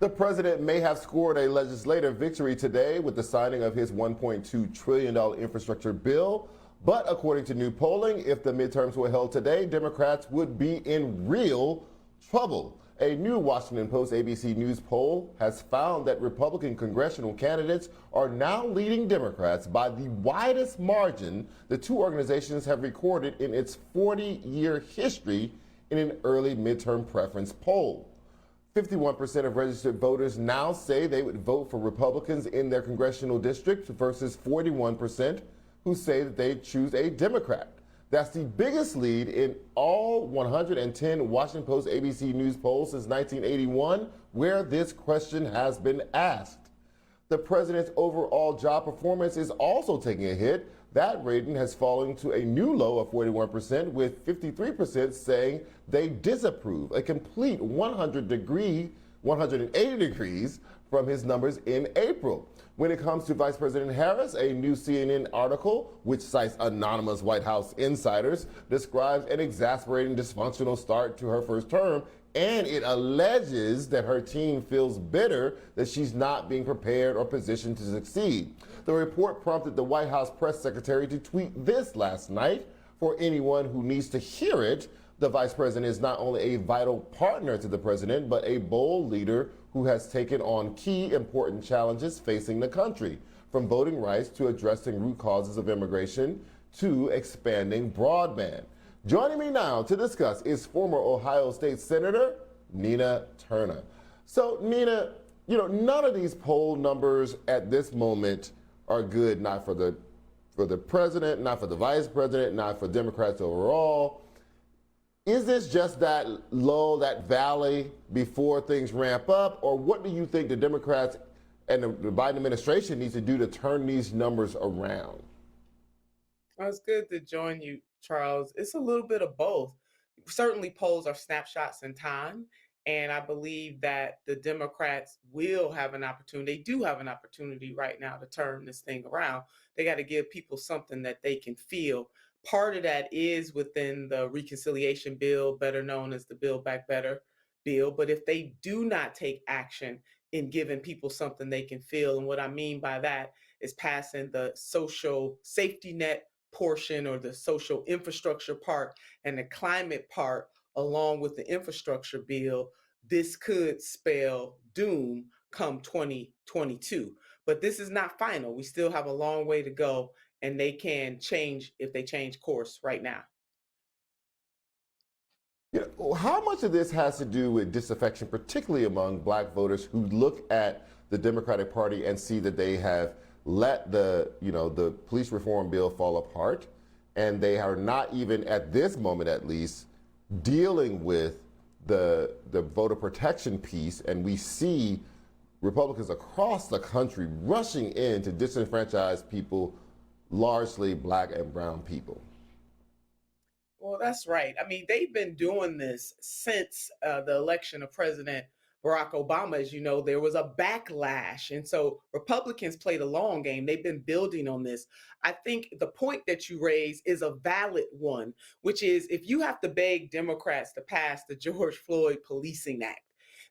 The president may have scored a legislative victory today with the signing of his $1.2 trillion infrastructure bill. But according to new polling, if the midterms were held today, Democrats would be in real trouble. A new Washington Post ABC News poll has found that Republican congressional candidates are now leading Democrats by the widest margin the two organizations have recorded in its 40-year history in an early midterm preference poll. 51% of registered voters now say they would vote for Republicans in their congressional district versus 41% who say that they'd choose a Democrat. That's the biggest lead in all 110 Washington Post ABC News polls since 1981, where this question has been asked. The president's overall job performance is also taking a hit. That rating has fallen to a new low of 41%, with 53% saying they disapprove, a complete 180 degrees from his numbers in April. When it comes to Vice President Harris, a new CNN article, which cites anonymous White House insiders, describes an exasperating dysfunctional start to her first term, and it alleges that her team feels bitter that she's not being prepared or positioned to succeed. The report prompted the White House press secretary to tweet this last night. For anyone who needs to hear it, the vice president is not only a vital partner to the president, but a bold leader who has taken on key important challenges facing the country, from voting rights to addressing root causes of immigration to expanding broadband. Joining me now to discuss is former Ohio State Senator Nina Turner. So Nina, none of these poll numbers at this moment are good, not for the president, not for the vice president, not for Democrats overall. Is this just that low, that valley before things ramp up, or what do you think the Democrats and the Biden administration needs to do to turn these numbers around? Well, it's good to join you, Charles. It's a little bit of both. Certainly, polls are snapshots in time. And I believe that the Democrats will have an opportunity. They do have an opportunity right now to turn this thing around. They got to give people something that they can feel. Part of that is within the reconciliation bill, better known as the Build Back Better bill. But if they do not take action in giving people something they can feel, and what I mean by that is passing the social safety net portion or the social infrastructure part and the climate part along with the infrastructure bill, this could spell doom come 2022. But this is not final. We still have a long way to go, and they can change if they change course right now. How much of this has to do with disaffection, particularly among black voters who look at the Democratic Party and see that they have let the police reform bill fall apart, and they are not even at this moment, at least, dealing with the voter protection piece, and we see Republicans across the country rushing in to disenfranchise people, largely black and brown people? Well, that's right. I mean, they've been doing this since the election of President Barack Obama. As you know, there was a backlash. And so Republicans played a long game. They've been building on this. I think the point that you raise is a valid one, which is if you have to beg Democrats to pass the George Floyd Policing Act,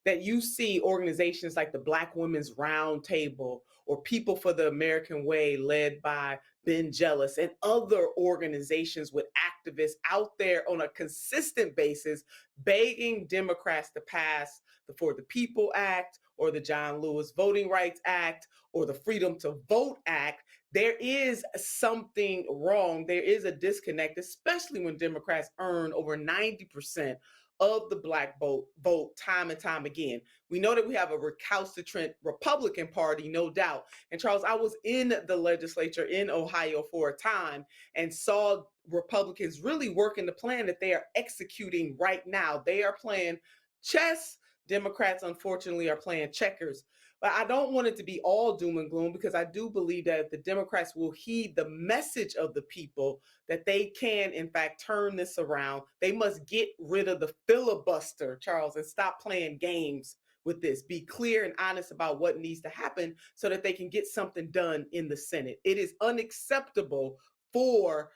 that you see organizations like the Black Women's Roundtable or People for the American Way, led by Ben Jealous, and other organizations with activists out there on a consistent basis begging Democrats to pass the For the People Act or the John Lewis Voting Rights Act or the Freedom to Vote Act. There is something wrong. There is a disconnect, especially when Democrats earn over 90% of the black vote time and time again. We know that we have a recalcitrant Republican Party, no doubt. And Charles, I was in the legislature in Ohio for a time and saw Republicans really working the plan that they are executing right now. They are playing chess. Democrats, unfortunately, are playing checkers. But I don't want it to be all doom and gloom, because I do believe that if the Democrats will heed the message of the people, that they can, in fact, turn this around. They must get rid of the filibuster, Charles, and stop playing games with this. Be clear and honest about what needs to happen so that they can get something done in the Senate. It is unacceptable for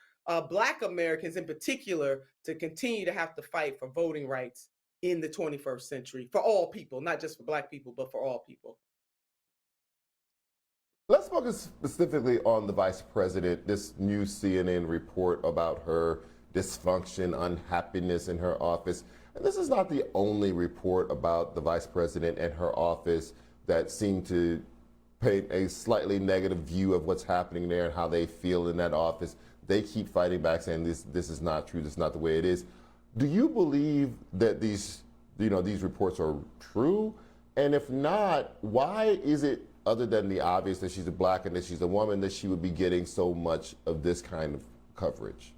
Black Americans in particular to continue to have to fight for voting rights in the 21st century for all people, not just for Black people, but for all people. Let's focus specifically on the vice president, this new CNN report about her dysfunction, unhappiness in her office. And this is not the only report about the vice president and her office that seem to paint a slightly negative view of what's happening there and how they feel in that office. They keep fighting back saying this is not true, this is not the way it is. Do you believe that these reports are true? And if not, why is it, other than the obvious that she's a Black and that she's a woman, that she would be getting so much of this kind of coverage?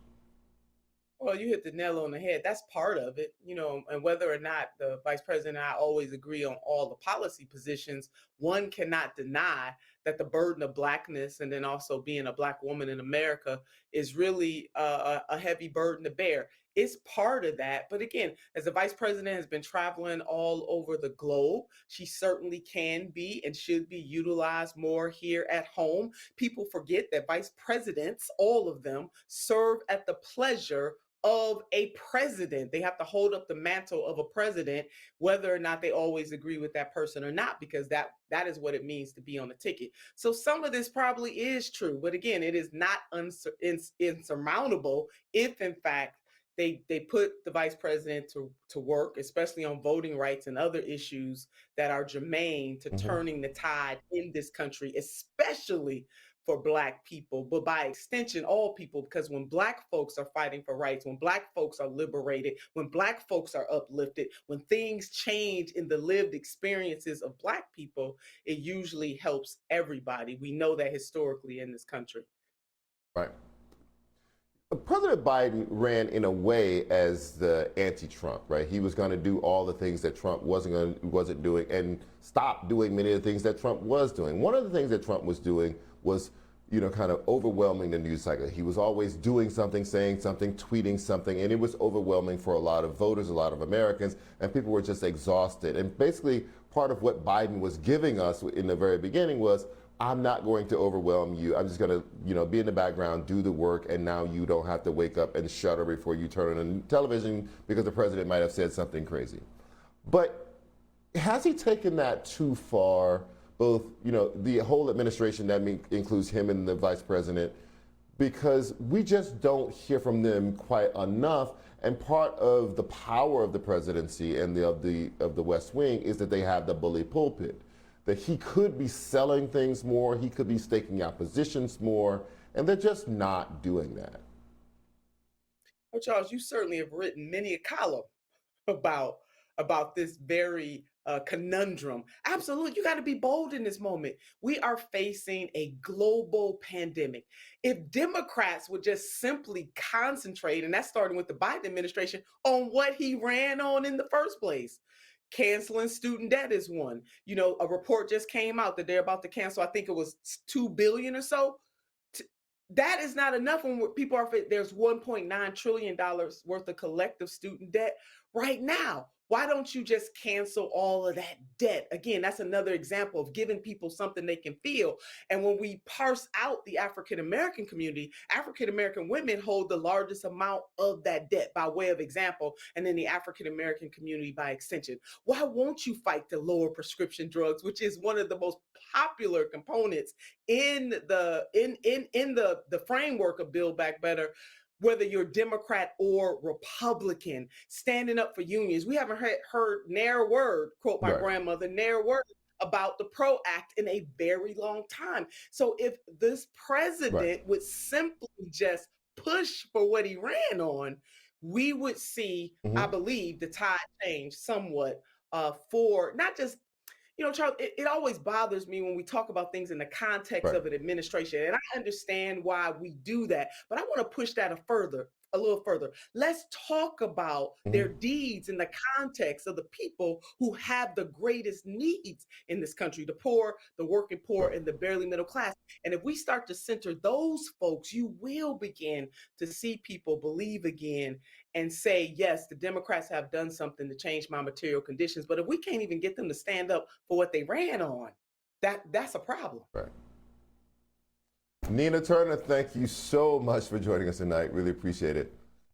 Well, you hit the nail on the head. That's part of it, and whether or not the vice president and I always agree on all the policy positions, one cannot deny that the burden of Blackness and then also being a Black woman in America is really a heavy burden to bear. It's part of that. But again, as the vice president has been traveling all over the globe, she certainly can be and should be utilized more here at home. People forget that vice presidents, all of them, serve at the pleasure of a president. They have to hold up the mantle of a president, whether or not they always agree with that person or not, because that is what it means to be on the ticket. So some of this probably is true, but again, it is not insurmountable if in fact they put the vice president to work, especially on voting rights and other issues that are germane to turning the tide in this country, especially for Black people, but by extension, all people, because when Black folks are fighting for rights, when Black folks are liberated, when Black folks are uplifted, when things change in the lived experiences of Black people, it usually helps everybody. We know that historically in this country. Right. President Biden ran in a way as the anti-Trump, right? He was going to do all the things that Trump wasn't doing and stop doing many of the things that Trump was doing. One of the things that Trump was doing was, kind of overwhelming the news cycle. He was always doing something, saying something, tweeting something, and it was overwhelming for a lot of voters, a lot of Americans, and people were just exhausted. And basically, part of what Biden was giving us in the very beginning was, I'm not going to overwhelm you. I'm just going to, be in the background, do the work, and now you don't have to wake up and shudder before you turn on television because the president might have said something crazy. But has he taken that too far? Both, the whole administration, that includes him and the vice president, because we just don't hear from them quite enough. And part of the power of the presidency and of the West Wing is that they have the bully pulpit. That he could be selling things more, he could be staking out positions more, and they're just not doing that. Well, Charles, you certainly have written many a column about this very conundrum. Absolutely, you got to be bold in this moment. We are facing a global pandemic. If Democrats would just simply concentrate, and that's starting with the Biden administration, on what he ran on in the first place. Canceling student debt is one. A report just came out that they're about to cancel, I think it was $2 billion or so. That is not enough when people are, there's $1.9 trillion worth of collective student debt right now. Why don't you just cancel all of that debt? Again, that's another example of giving people something they can feel. And when we parse out the African-American community, African-American women hold the largest amount of that debt by way of example, and then the African-American community by extension. Why won't you fight to lower prescription drugs, which is one of the most popular components in the framework of Build Back Better? Whether you're Democrat or Republican, standing up for unions. We haven't heard ne'er a word, quote my grandmother, ne'er a word about the PRO Act in a very long time. So if this president would simply just push for what he ran on, we would see, I believe, the tide change somewhat for not just Charles, it always bothers me when we talk about things in the context of an administration. And I understand why we do that, but I want to push that a little further. Let's talk about their deeds in the context of the people who have the greatest needs in this country, the poor, the working poor, and the barely middle class. And if we start to center those folks, you will begin to see people believe again and say, yes, the Democrats have done something to change my material conditions. But if we can't even get them to stand up for what they ran on, that's a problem. Right. Nina Turner, thank you so much for joining us tonight. Really appreciate it.